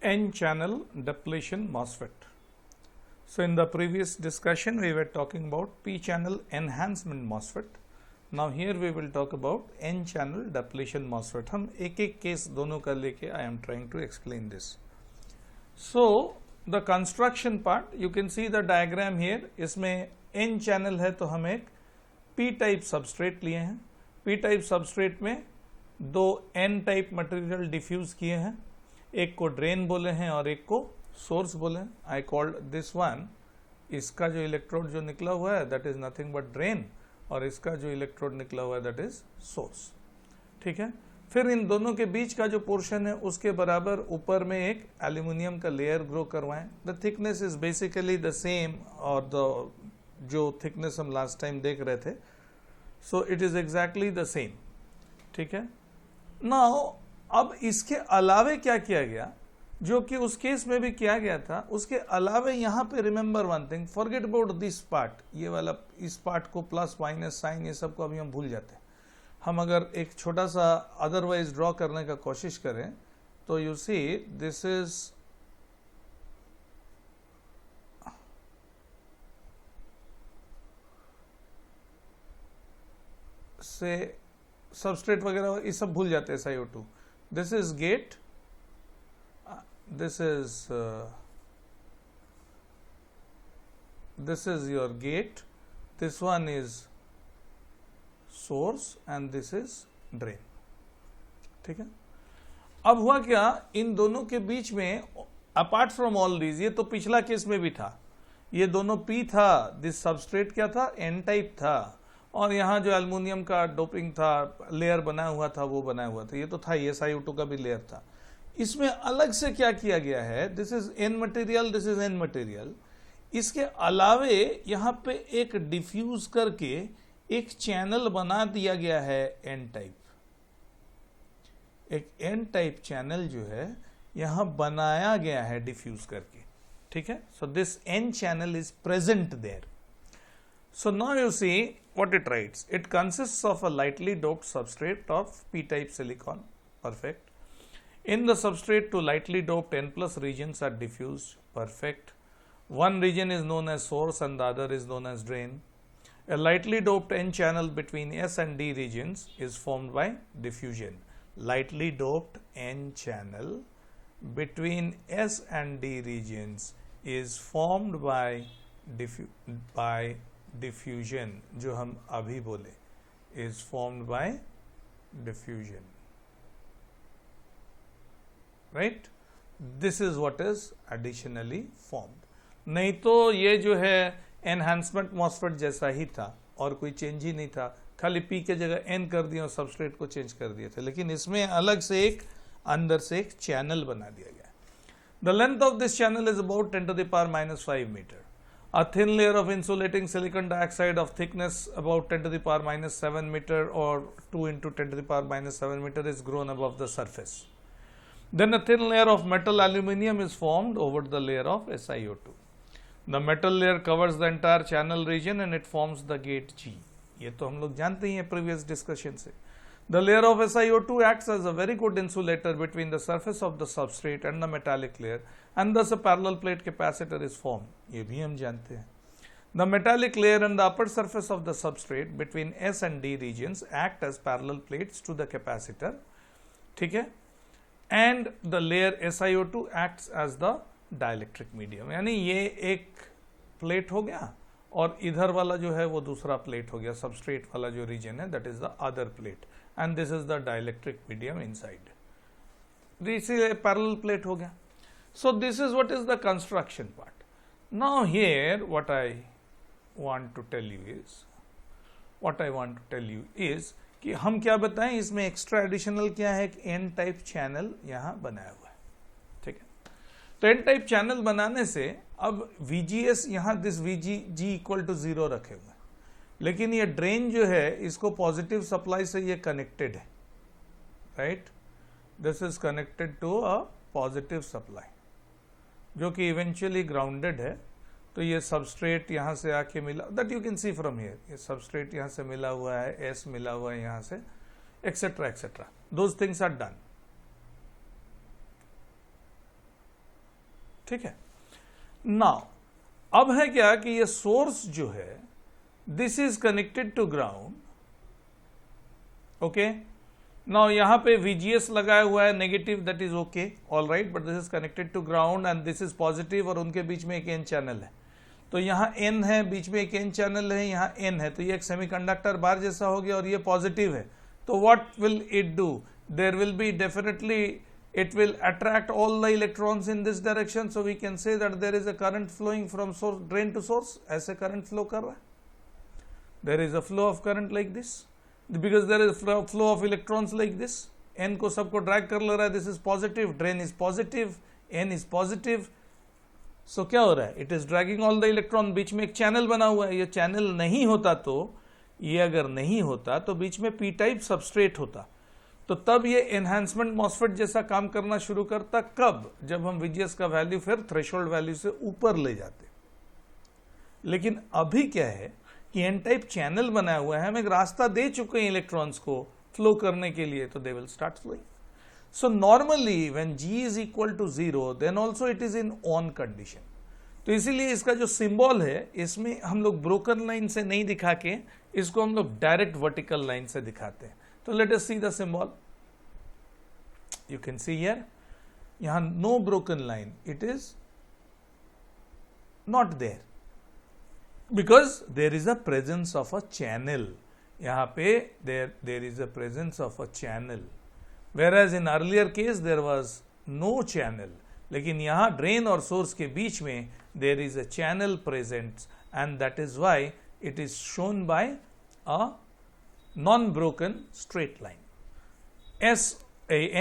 N-channel depletion MOSFET. So in the previous discussion we were talking about P-channel enhancement MOSFET. Now here we will talk about N-channel depletion MOSFET. हम एक एक case दोनों का लेके I am trying to explain this. So the construction part, you can see the diagram here. इसमें N channel है तो हम एक P type substrate लिए हैं. P type substrate में दो N type material diffuse किए हैं. एक को ड्रेन बोले हैं और एक को सोर्स बोले हैं. आई कॉल्ड दिस वन, इसका जो इलेक्ट्रोड जो निकला हुआ है that is nothing but drain, और इसका जो इलेक्ट्रोड निकला हुआ है दैट इज सोर्स. ठीक है. फिर इन दोनों के बीच का जो पोर्शन है उसके बराबर ऊपर में एक एल्यूमिनियम का लेयर ग्रो करवाएं. The thickness is basically the same, और द जो थिकनेस हम लास्ट टाइम देख रहे थे, so it is exactly the same. ठीक है. नाउ अब इसके अलावे क्या किया गया, जो कि उस केस में भी किया गया था, उसके अलावे यहां पे remember one thing, forget about this part, ये वाला इस पार्ट को प्लस माइनस साइन ये सब को अभी हम भूल जाते हैं. हम अगर एक छोटा सा अदरवाइज ड्रॉ करने का कोशिश करें तो यू सी दिस इज से सबस्ट्रेट वगैरह ये सब भूल जाते हैं. SiO2, this is gate, this is your gate, this one is source and this is drain. ठीक है. अब हुआ क्या, इन दोनों के बीच में अपार्ट फ्रॉम ऑल दीज, ये तो पिछला केस में भी था, ये दोनों P था, दिस सबस्ट्रेट क्या था, N टाइप था, और यहाँ जो एल्युमिनियम का डोपिंग था, लेयर बनाया हुआ था, वो बनाया हुआ था, ये तो था, ये SiO2 का भी लेयर था. इसमें अलग से क्या किया गया है, this is N material, this is N material. इसके अलावे यहाँ पे एक डिफ्यूज करके एक चैनल बना दिया गया है N टाइप. एक N टाइप चैनल जो है यहाँ बनाया गया है डिफ्यूज करके. ठीक है. So this N channel is present there. So now you see what it writes. It consists of a lightly doped substrate of P-type silicon. Perfect. In the substrate, two lightly doped N+ regions are diffused. Perfect. One region is known as source and the other is known as drain. A lightly doped N channel between S and D regions is formed by diffusion. Lightly doped N channel between S and D regions is formed by diffusion, जो हम अभी बोले, is formed by diffusion. Right? This is what is additionally formed. नहीं तो ये जो है enhancement MOSFET जैसा ही था और कोई चेंज ही नहीं था, खाली P के जगह N कर दिया और सबस्ट्रेट को चेंज कर दिए थे, लेकिन इसमें अलग से एक अंदर से एक चैनल बना दिया गया. The length of this channel is about 10 to the power minus 5 meter. A thin layer of insulating silicon dioxide of thickness about 10 to the power minus 7 meter or 2 into 10 to the power minus 7 meter is grown above the surface. Then a thin layer of metal aluminium is formed over the layer of SiO2. The metal layer covers the entire channel region and it forms the gate G. ये तो हम लोग जानते ही हैं previous discussion से. The layer of SiO2 acts as a very good insulator between the surface of the substrate and the metallic layer, and thus a parallel plate capacitor is formed. ये भी हम जानते हैं. The metallic layer and the upper surface of the substrate between S and D regions act as parallel plates to the capacitor. ठीक है. And the layer SiO2 acts as the dielectric medium. यानी ये एक plate हो गया और इधर वाला जो है वो दूसरा प्लेट हो गया. सबस्ट्रेट वाला जो रीजन है that is the other plate, and this is the dielectric medium inside. This is a parallel plate हो गया. So this is what is the construction part. Now here what I want to tell you is कि हम क्या बताएं, इसमें extra additional क्या है, कि N टाइप चैनल यहाँ बनाया हुआ है. ठीक है. तो N टाइप चैनल बनाने से अब VGS यहाँ दिस VG इक्वल टू 0 रखे हुए हैं, लेकिन ये ड्रेन जो है इसको पॉजिटिव सप्लाई से ये कनेक्टेड है. Right. This is connected to a positive supply जो कि इवेंचुअली ग्राउंडेड है. तो ये सबस्ट्रेट यहाँ से आके मिला, that you can C from here, ये सबस्ट्रेट यहाँ से मिला हुआ है, S मिला हुआ है यहाँ से, etcetera etcetera. Those things are done. ठीक है। नाउ अब है क्या कि ये सोर्स जो है this is connected to ground, okay. Now यहां पे VGS लगाया हुआ है negative, that is okay, all right, but this is connected to ground and this is positive और उनके बीच में एक N चैनल है। तो यहाँ N है, बीच में एक N चैनल है, यहाँ N है, तो ये एक सेमीकंडक्टर बार जैसा हो गया और ये पॉजिटिव है। तो what will it do? There will be definitely it will attract all the electrons in this direction, so we can say that there is a current flowing from source, drain to source. ऐसे current flow कर रहा है, there is a flow of current like this because there is a flow of electrons like this. N को सबको drag कर ले रहा है, this is positive, drain is positive, N is positive, so क्या हो रहा है? It is dragging all the electron, बीच में एक चैनल बना हुआ है। ये चैनल नहीं होता तो, ये अगर नहीं होता तो बीच में P टाइप सबस्ट्रेट होता, तो तब ये एनहांसमेंट मॉसफेट जैसा काम करना शुरू करता। कब? जब हम VGS का वैल्यू फिर थ्रेशोल्ड वैल्यू से ऊपर ले जाते। लेकिन अभी क्या है कि एन टाइप चैनल बनाया हुआ है, हम एक रास्ता दे चुके हैं इलेक्ट्रॉन्स को फ्लो करने के लिए, तो they will start flowing. So normally when G is equal to 0 then also it is in on condition. तो इसीलिए इसका जो सिंबल है इसमें हम लोग ब्रोकन लाइन से नहीं दिखा के इसको हम लोग डायरेक्ट वर्टिकल लाइन से दिखाते हैं। तो let us see the symbol. You can see here, यहाँ no broken line, it is not there because there is a presence of a channel. यहाँ पे there is a presence of a channel, whereas in earlier case there was no channel. लेकिन यहाँ drain और source के बीच में there is a channel present and that is why it is shown by a non-broken straight line.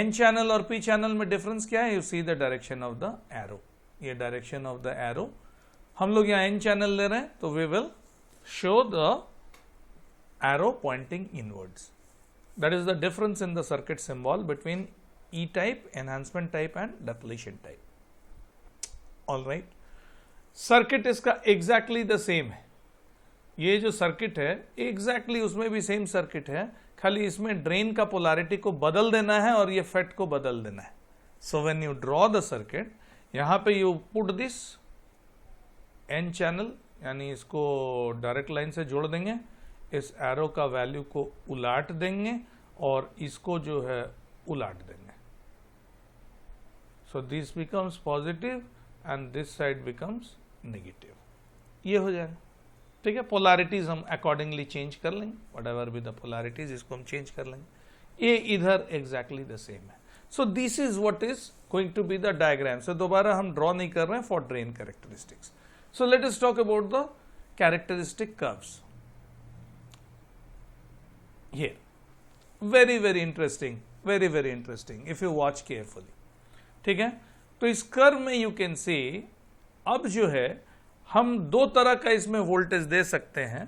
N channel और P channel में difference क्या है? You see the direction of the arrow. ये direction of the arrow, हम लोग यहाँ N channel ले रहे हैं तो we will show the arrow pointing inwards. That is the difference in the circuit symbol between E type, enhancement type and depletion type. All right. Circuit इसका exactly the same है। ये जो circuit है exactly उसमें भी same circuit है, खाली इसमें ड्रेन का पोलैरिटी को बदल देना है और ये फेट को बदल देना है। So when you draw the circuit, यहां पे you put this N channel, यानी इसको डायरेक्ट लाइन से जोड़ देंगे, इस एरो का वैल्यू को उलाट देंगे और इसको जो है उलाट देंगे। So this becomes positive and this side becomes negative. ये हो जाएगा, ठीक है। पोलैरिटीज हम अकॉर्डिंगली चेंज कर लेंगे, व्हाटएवर बी द पोलैरिटीज, इसको हम चेंज कर लेंगे। ये इधर एग्जैक्टली द सेम है। So this is what is going to be the diagram. So दोबारा हम ड्रॉ नहीं कर रहे हैं for drain characteristics. So let us talk about the characteristic curves. Here, very interesting, very interesting if you watch carefully, ठीक है। तो इस कर्व में यू कैन सी, अब जो है हम दो तरह का इसमें वोल्टेज दे सकते हैं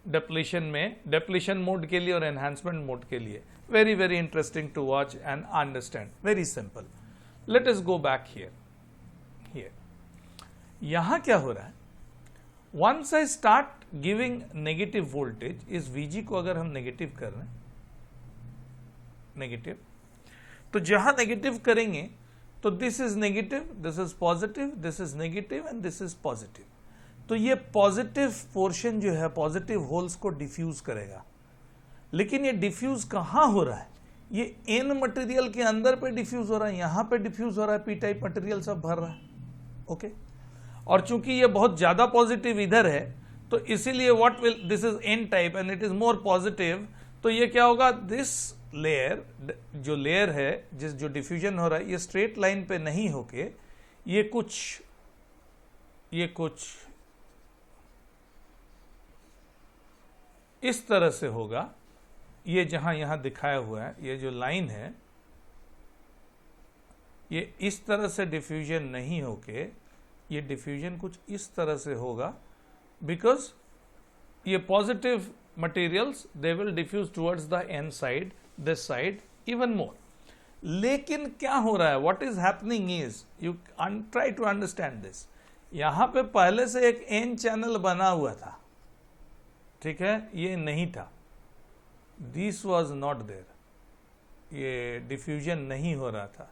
डेप्लीशन में, डेप्लीशन मोड के लिए और एनहांसमेंट मोड के लिए। Very interesting to watch and understand, very simple. Let us go back here. यहां क्या हो रहा है, Once I start giving negative voltage, इस Vg को अगर हम नेगेटिव कर रहे हैं, नेगेटिव, तो जहां नेगेटिव करेंगे तो this is negative, this is positive, this is negative and this is positive. तो ये पॉजिटिव पोर्शन जो है पॉजिटिव होल्स को डिफ्यूज करेगा। लेकिन ये डिफ्यूज कहां हो रहा है? ये एन मटेरियल के अंदर पे डिफ्यूज हो रहा है, यहां पे डिफ्यूज हो रहा है, पी टाइप मटेरियल सब भर रहा है, ओके। और चूंकि ये बहुत ज्यादा पॉजिटिव इधर है तो इसीलिए what will, this is an type and it is more positive, तो ये क्या होगा, दिस लेयर, जो लेयर है जो डिफ्यूजन हो रहा है, ये स्ट्रेट लाइन पे नहीं होके ये कुछ इस तरह से होगा। ये जहां यहां दिखाया हुआ है, ये जो लाइन है, ये इस तरह से डिफ्यूजन नहीं होके ये डिफ्यूजन कुछ इस तरह से होगा, बिकॉज ये positive materials they will diffuse towards the N side, this side even more. लेकिन क्या हो रहा है, what is happening is, you try to understand this. यहां पे पहले से एक एन चैनल बना हुआ था, ठीक है, ये नहीं था, दिस वॉज नॉट देयर, ये डिफ्यूजन नहीं हो रहा था,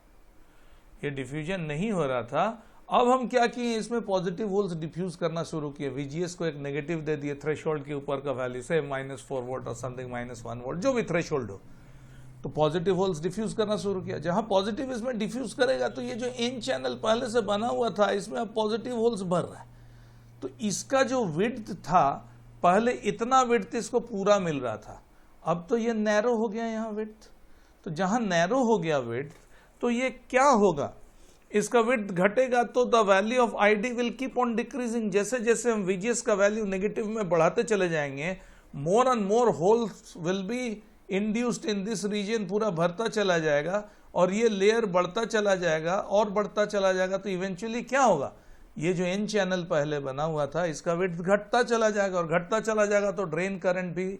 ये डिफ्यूजन नहीं हो रहा था। अब हम क्या किए, इसमें पॉजिटिव होल्स डिफ्यूज करना शुरू किए, VGS को एक नेगेटिव दे दिए, थ्रेशोल्ड के ऊपर का वैल्यू से -4 वोल्ट और समथिंग -1 वोल्ट, जो भी थ्रेशोल्ड हो, तो पॉजिटिव होल्स डिफ्यूज करना शुरू किया। जहां पॉजिटिव इसमें डिफ्यूज करेगा तो ये जो एन चैनल पहले से बना हुआ था इसमें अब पॉजिटिव होल्स भर रहा है, तो इसका जो विड्थ था पहले इतना विड्थ इसको पूरा मिल रहा था, अब तो ये नैरो हो गया यहाँ विड्थ। तो जहां नैरो हो गया विड्थ तो ये क्या होगा, इसका विड्थ घटेगा तो the value of ID will keep on decreasing. जैसे जैसे हम VGS का वैल्यू नेगेटिव में बढ़ाते चले जाएंगे, more and more holes will be induced in this region, पूरा भरता चला जाएगा और ये लेयर बढ़ता चला जाएगा और बढ़ता चला जाएगा। तो इवेंचुअली क्या होगा, ये जो एन चैनल पहले बना हुआ था इसका विड्थ घटता चला जाएगा, और घटता चला जाएगा तो ड्रेन करंट भी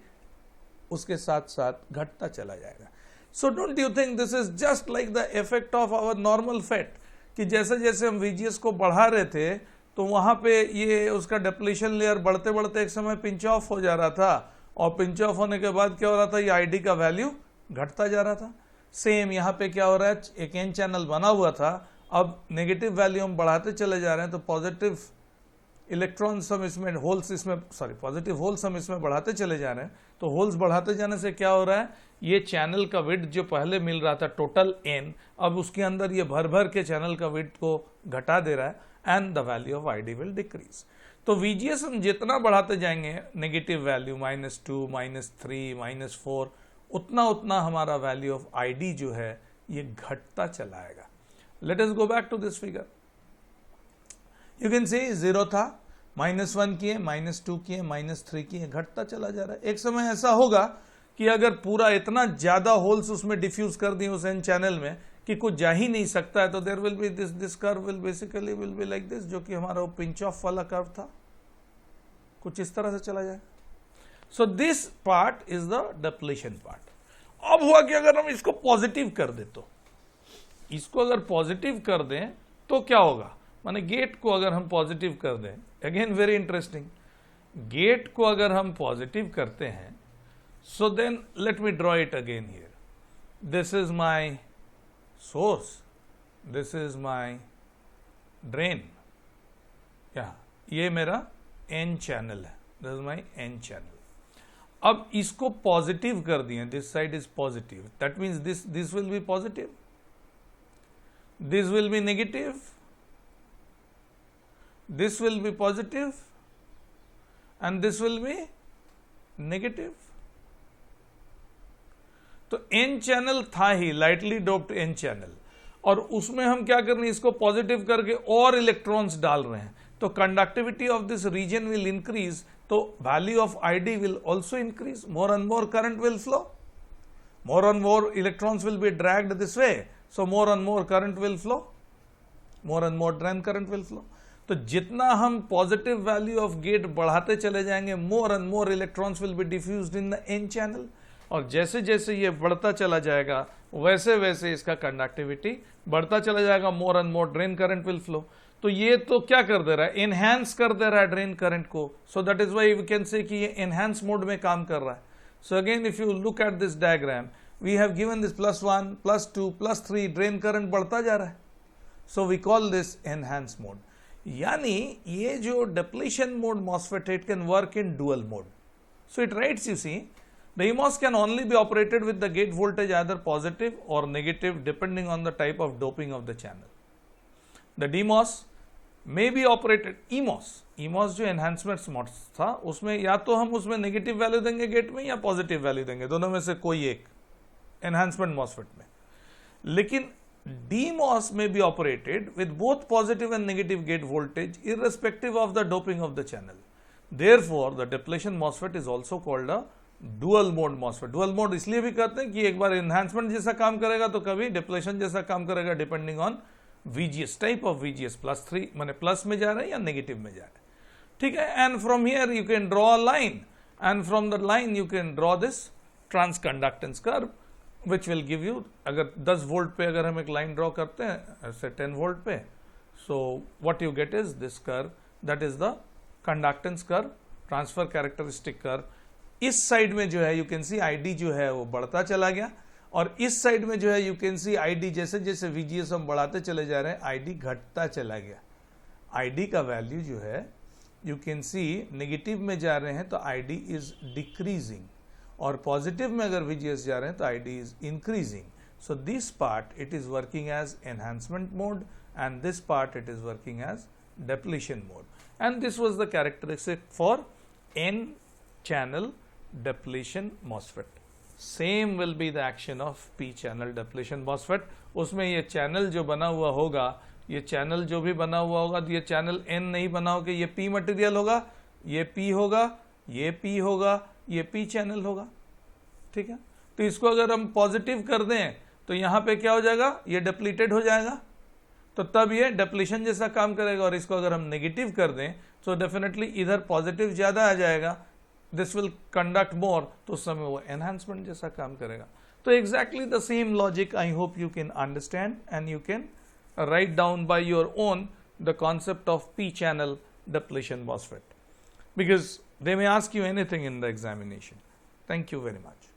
उसके साथ साथ घटता चला जाएगा। So don't you think this is just like the effect of our normal FET, कि जैसे जैसे हम VGS को बढ़ा रहे थे तो वहां पे ये उसका डिप्लीशन लेयर बढ़ते बढ़ते एक समय पिंच ऑफ हो जा रहा था, और पिंच ऑफ होने के बाद क्या हो रहा था, ये आईडी का वैल्यू घटता जा रहा था। सेम यहाँ पे क्या हो रहा है, एक एन चैनल बना हुआ था, अब नेगेटिव वैल्यू हम बढ़ाते चले जा रहे हैं तो पॉजिटिव इलेक्ट्रॉन्स हम इसमें होल्स इसमें पॉजिटिव होल्स हम इसमें बढ़ाते चले जा रहे हैं। तो होल्स बढ़ाते जाने से क्या हो रहा है, ये चैनल का विड्थ जो पहले मिल रहा था टोटल एन, अब उसके अंदर ये भर भर के चैनल का विड्थ को घटा दे रहा है, and the value of ID will decrease. तो VGS हम जितना बढ़ाते जाएंगे नेगेटिव वैल्यू -2, -3, -4, उतना उतना हमारा वैल्यू ऑफ आईडी जो है ये घटता चला आएगा। Let us go back to this figure. You can see 0 था, -1 किए, -2 किए, -3 किए, घटता चला जा रहा है। एक समय ऐसा होगा कि अगर पूरा इतना ज्यादा होल्स उसमें डिफ्यूज कर दिए उस एन चैनल में कि कुछ जा ही नहीं सकता है, तो there will be this curve will basically will be like this, जो कि हमारा वो पिंच ऑफ वाला कर्व था, कुछ इस तरह से चला जाए। So this part is the depletion part. अब हुआ कि अगर हम इसको पॉजिटिव कर दे, तो इसको अगर पॉजिटिव कर दें तो क्या होगा, माने गेट को अगर हम पॉजिटिव कर दें, अगेन वेरी इंटरेस्टिंग, गेट को अगर हम पॉजिटिव करते हैं, so then let me draw it again here, this is my source, this is my drain, ये मेरा एन चैनल है, this is my N channel. अब इसको पॉजिटिव कर दिए, this side is positive, that means this will be positive, this will be negative, this will be positive and this will be negative। तो N channel था ही lightly doped N channel, और उसमें हम क्या कर रहे हैं, इसको पॉजिटिव करके और इलेक्ट्रॉन्स डाल रहे हैं, तो conductivity of this region will increase, तो value of ID will also increase, more and more current will flow, more and more electrons will be dragged this way, so more and more current will flow, more and more drain current will flow. तो जितना हम positive value of gate बढ़ाते चले जाएंगे, more and more electrons will be diffused in the N channel, और जैसे जैसे ये बढ़ता चला जाएगा वैसे वैसे इसका कंडक्टिविटी बढ़ता चला जाएगा, मोर and more drain current will flow. तो ये तो क्या कर दे रहा है, एनहांस कर दे रहा है ड्रेन करंट को, so that is why we can say कि ये एनहांस मोड में काम कर रहा है। So again if you look at this diagram, we have given this +1, +2, +3, drain current बढ़ता जा रहा है, so we call this enhance mode. यानी ये जो depletion mode MOSFET, it can work in dual mode. So it writes, you see, the EMOS can only be operated with the gate voltage either positive or negative depending on the type of doping of the channel. The DMOS may be operated, EMOS जो enhancement MOS था उसमें या तो हम उसमें negative value देंगे gate में या पॉजिटिव वैल्यू देंगे, दोनों में से कोई एक एनहांसमेंट MOSFET में। लेकिन DMOS may be operated with both positive and negative gate voltage irrespective of the doping of the channel. Therefore, the depletion MOSFET is also called a dual mode MOSFET. Dual mode इसलिए भी कहते हैं कि एक बार enhancement जैसा काम करेगा तो कभी depletion जैसा काम करेगा, depending on VGS, type of VGS, +3 माने प्लस में जा रहा है या नेगेटिव में जा रहा है, ठीक है। And from here you can draw a line, and from the line you can draw this transconductance curve, which will give you, अगर 10 वोल्ट पे अगर हम एक लाइन ड्रॉ करते हैं ऐसे 10 वोल्ट पे, so what you get is this curve, that is the conductance curve, transfer characteristic curve। इस साइड में जो है you can see ID जो है वो बढ़ता चला गया, और इस साइड में जो है you can see ID जैसे जैसे VGS हम बढ़ाते चले जा रहे हैं ID घटता चला गया। आईडी का वैल्यू जो है यू कैन सी नेगेटिव में जा रहे हैं तो आईडी इज डिक्रीजिंग, और पॉजिटिव में अगर VGS जा रहे हैं तो ID is increasing. So this part it is working as enhancement mode, and this part it is working as depletion mode. And this was the characteristic for N channel depletion MOSFET. Same will be the action of P channel depletion MOSFET. उसमें ये channel जो बना हुआ होगा, ये channel जो भी बना हुआ होगा, तो ये चैनल N नहीं बना होगा, ये P मटेरियल होगा, ये P होगा, ये P होगा, ये P चैनल होगा. ठीक है, तो इसको अगर हम पॉजिटिव कर दें तो यहां पे क्या हो जाएगा, ये डिप्लीटेड हो जाएगा, तो तब ये डिप्लीशन जैसा काम करेगा. और इसको अगर हम नेगेटिव कर दें तो डेफिनेटली इधर पॉजिटिव ज्यादा आ जाएगा, दिस विल कंडक्ट मोर, तो उस समय वो एनहांसमेंट जैसा काम करेगा. तो exactly the same logic I hope you can understand and you can write down by your own the concept of P channel depletion MOSFET, because they may ask you anything in the examination. Thank you very much.